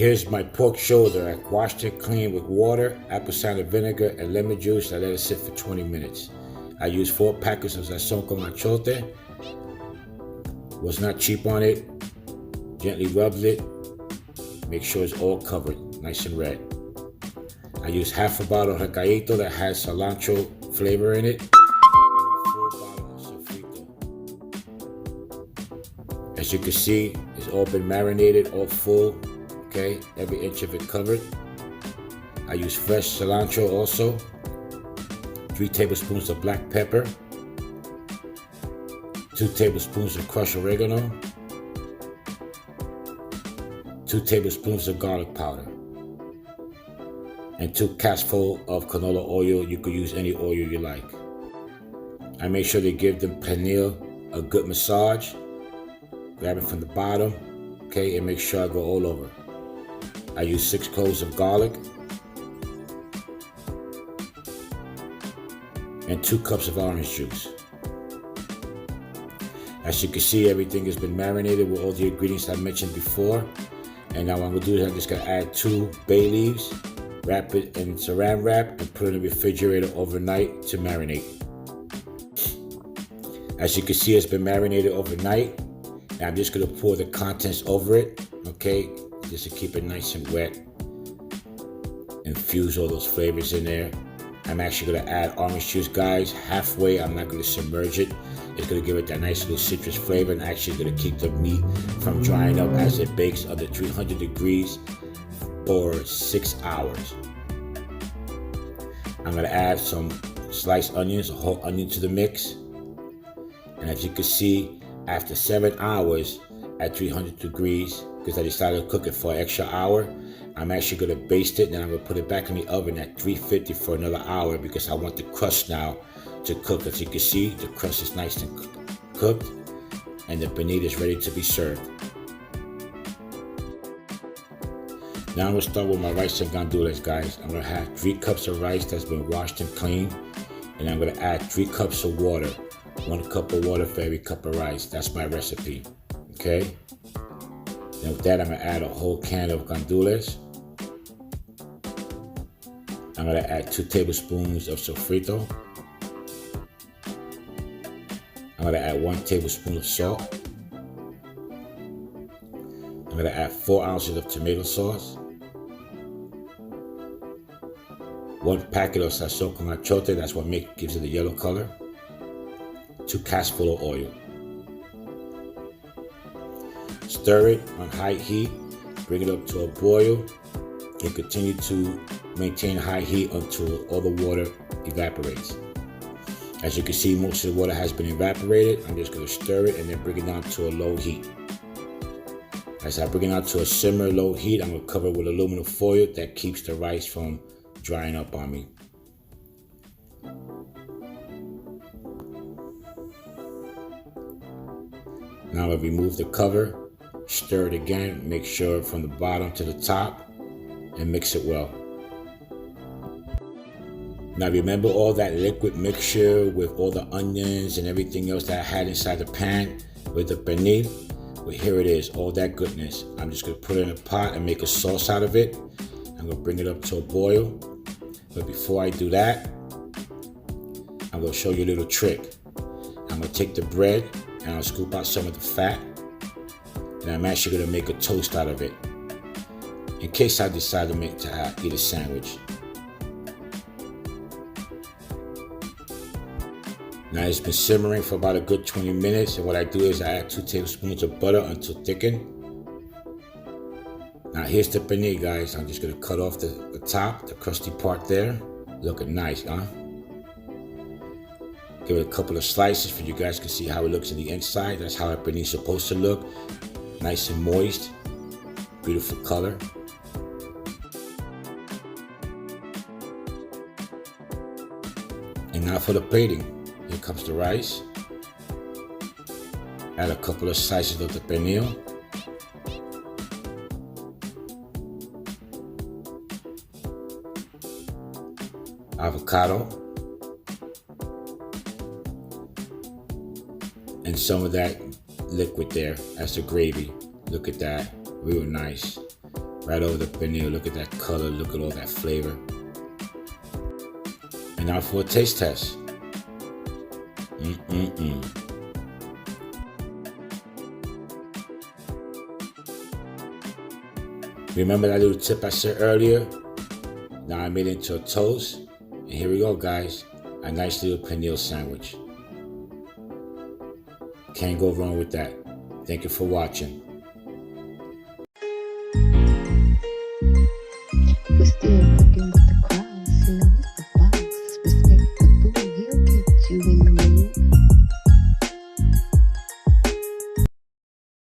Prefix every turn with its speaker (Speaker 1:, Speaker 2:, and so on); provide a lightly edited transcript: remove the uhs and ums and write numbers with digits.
Speaker 1: Here's my pork shoulder. I washed it clean with water, apple cider vinegar, and lemon juice. I let it sit for 20 minutes. I used 4 packets of sazon con achote. Was not cheap on it. Gently rubbed it. Make sure it's all covered, nice and red. I used half a bottle of recadito that has cilantro flavor in it. And a full bottle of sofrito. As you can see, it's all been marinated, all full. Okay, every inch of it covered. I use fresh cilantro also. 3 tablespoons of black pepper. 2 tablespoons of crushed oregano. 2 tablespoons of garlic powder. And 2 cupfuls of canola oil. You could use any oil you like. I make sure to give the pernil a good massage. Grab it from the bottom, okay, and make sure I go all over. I use 6 cloves of garlic and 2 cups of orange juice. As you can see, everything has been marinated with all the ingredients I mentioned before. And now what I'm gonna do is I'm just gonna add 2 bay leaves, wrap it in saran wrap, and put it in the refrigerator overnight to marinate. As you can see, it's been marinated overnight. Now I'm just gonna pour the contents over it, okay? Just to keep it nice and wet. Infuse all those flavors in there. I'm actually gonna add orange juice, guys, halfway. I'm not gonna submerge it. It's gonna give it that nice little citrus flavor, and actually gonna keep the meat from drying up as it bakes under 300 degrees for 6 hours. I'm gonna add some sliced onions, a whole onion to the mix. And as you can see, after 7 hours at 300 degrees, because I decided to cook it for an extra hour, I'm actually going to baste it, and then I'm going to put it back in the oven at 350 for another hour because I want the crust now to cook. As you can see, the crust is nice and cooked, and the pernil is ready to be served. Now I'm going to start with my rice and guandules, guys. I'm going to have 3 cups of rice that's been washed and cleaned, and I'm going to add 3 cups of water. 1 cup of water for every cup of rice. That's my recipe, okay? And with that, I'm gonna add a whole can of guandules. I'm gonna add 2 tablespoons of sofrito. I'm gonna add 1 tablespoon of salt. I'm gonna add 4 ounces of tomato sauce. 1 packet of sazon con achote, that's what gives it the yellow color. 2 cupfuls of oil. Stir it on high heat, bring it up to a boil, and continue to maintain high heat until all the water evaporates. As you can see, most of the water has been evaporated. I'm just going to stir it and then bring it down to a low heat. As I bring it down to a simmer low heat, I'm going to cover it with aluminum foil that keeps the rice from drying up on me. Now I remove the cover, stir it again, make sure from the bottom to the top, and mix it well. Now remember all that liquid mixture with all the onions and everything else that I had inside the pan with the pernil? Well, here it is, all that goodness. I'm just gonna put it in a pot and make a sauce out of it. I'm gonna bring it up to a boil. But before I do that, I'm gonna show you a little trick. I'm gonna take the bread and I'll scoop out some of the fat, and I'm actually gonna make a toast out of it in case I decide to eat a sandwich. Now it's been simmering for about a good 20 minutes, and what I do is I add 2 tablespoons of butter until thickened. Now here's the pernil, guys. I'm just gonna cut off the top, the crusty part there. Looking nice, huh? Give it a couple of slices for you guys can see how it looks in the inside. That's how a pernil is supposed to look. Nice and moist. Beautiful color. And now for the plating. Here comes the rice. Add a couple of slices of the pernil. Avocado. And some of that liquid there, that's the gravy. Look at that, real nice. Right over the pernil. Look at that color. Look at all that flavor. And now for a taste test. Remember that little tip I said earlier? Now I made it into a toast. And here we go, guys. A nice little pernil sandwich. Can't go wrong with that. Thank you for watching.
Speaker 2: We're still cooking with the